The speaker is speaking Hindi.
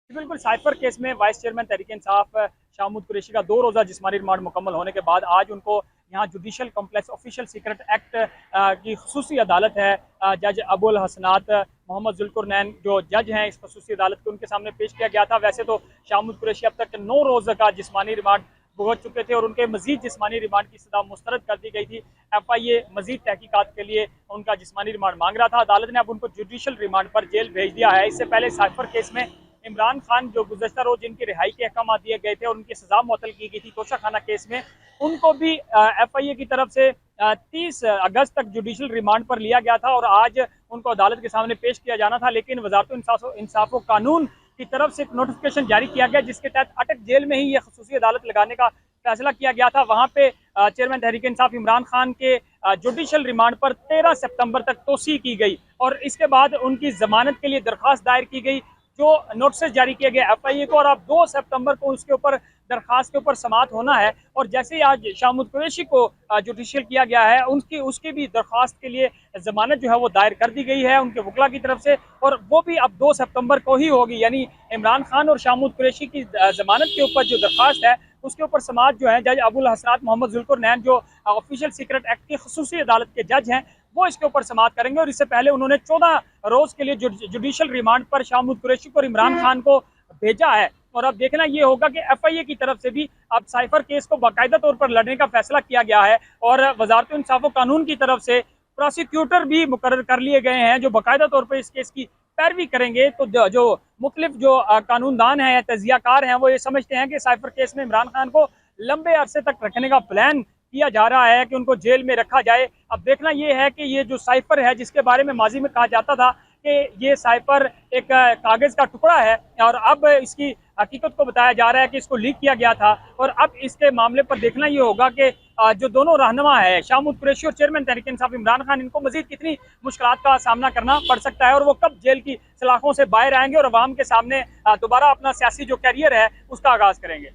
बिल्कुल, साइफर केस में वाइस चेयरमैन तहरीक-ए-इंसाफ शाह कुरैशी का 2 रोज़ा जिस्मानी रिमांड मुकम्मल होने के बाद आज उनको यहाँ judicial complex official secret act की खुसूसी अदालत है, जज अबुल हसनात मोहम्मद जुल्कुरनैन जो जज हैं इस खुसूसी अदालत के, उनके सामने पेश किया गया था। वैसे तो शाह कुरैशी अब तक 9 रोज़ का जिस्मानी रिमांड भुगत चुके थे और उनके मजीद जिस्मानी रिमांड की सजा मुस्तरद कर दी गई थी। FIA मजीद तहकीकात के लिए उनका जिस्मानी रिमांड मांग रहा था। अदालत ने अब उनको जुडिशल रिमांड पर जेल भेज दिया है। इससे पहले साइफर केस में इमरान खान जो गुज़श्ता रोज जिनकी रिहाई के अहकाम दिए गए थे और उनकी सजा मुअत्तल की गई थी तोशा खाना केस में, उनको भी FIA की तरफ से 30 अगस्त तक जुडिशल रिमांड पर लिया गया था और आज उनको अदालत के सामने पेश किया जाना था। लेकिन वज़ारत इंसाफ व कानून की तरफ से एक नोटिफिकेशन जारी किया गया जिसके तहत अटक जेल में ही यह खुसूसी अदालत लगाने का फैसला किया गया था। वहाँ पे चेयरमैन तहरीक इंसाफ इमरान खान के जुडिशल रिमांड पर 13 सितंबर तक तोसी की गई और इसके बाद उनकी जमानत के लिए दरख्वास्त दायर की गई, जो नोटिस जारी किए गए FIA को, और अब 2 सितंबर को उसके ऊपर दरखास्त के ऊपर समाअत होना है। और जैसे ही आज शाह कुरैशी को जुडिशियल किया गया है, उसकी भी दरखास्त के लिए जमानत जो है वो दायर कर दी गई है उनके वकला की तरफ से, और वो भी अब 2 सितंबर को ही होगी। यानी इमरान खान और शाह कुरैशी की जमानत के ऊपर जो दरखास्त है उसके ऊपर समाअत जो है जज अबुल हसनात मोहम्मद जुल्कुरनैन जो ऑफिशियल सीक्रेट एक्ट की खुसूसी अदालत के जज हैं, वो इसके ऊपर समाअत करेंगे। और इससे पहले उन्होंने 14 रोज के लिए जुडिशियल रिमांड पर शाह कुरैशी और इमरान खान को भेजा है। और अब देखना ये होगा कि FIA की तरफ से भी अब साइफर केस को बाकायदा तौर पर लड़ने का फैसला किया गया है और वज़ारत इंसाफ व कानून की तरफ से प्रोसिक्यूटर भी मुकर्रर कर लिए गए हैं जो बाकायदा तौर पर इस केस की पैरवी करेंगे। तो जो मुख्तलिफ जो कानूनदान हैं, तजियाकार हैं, वो ये समझते हैं कि साइफर केस में इमरान खान को लंबे अरसे तक रखने का प्लान किया जा रहा है कि उनको जेल में रखा जाए। अब देखना यह है कि ये जो साइफर है, जिसके बारे में माजी में कहा जाता था कि ये साइफर एक कागज़ का टुकड़ा है, और अब इसकी हकीकत को बताया जा रहा है कि इसको लीक किया गया था। और अब इसके मामले पर देखना ये होगा कि जो दोनों रहनुमा है शाह कुरैशी और चेयरमैन तहरीक इंसाफ इमरान खान, इनको मजीद कितनी मुश्किलात का सामना करना पड़ सकता है और वो कब जेल की सलाखों से बाहर आएंगे और अवाम के सामने दोबारा अपना सियासी जो कैरियर है उसका आगाज़ करेंगे।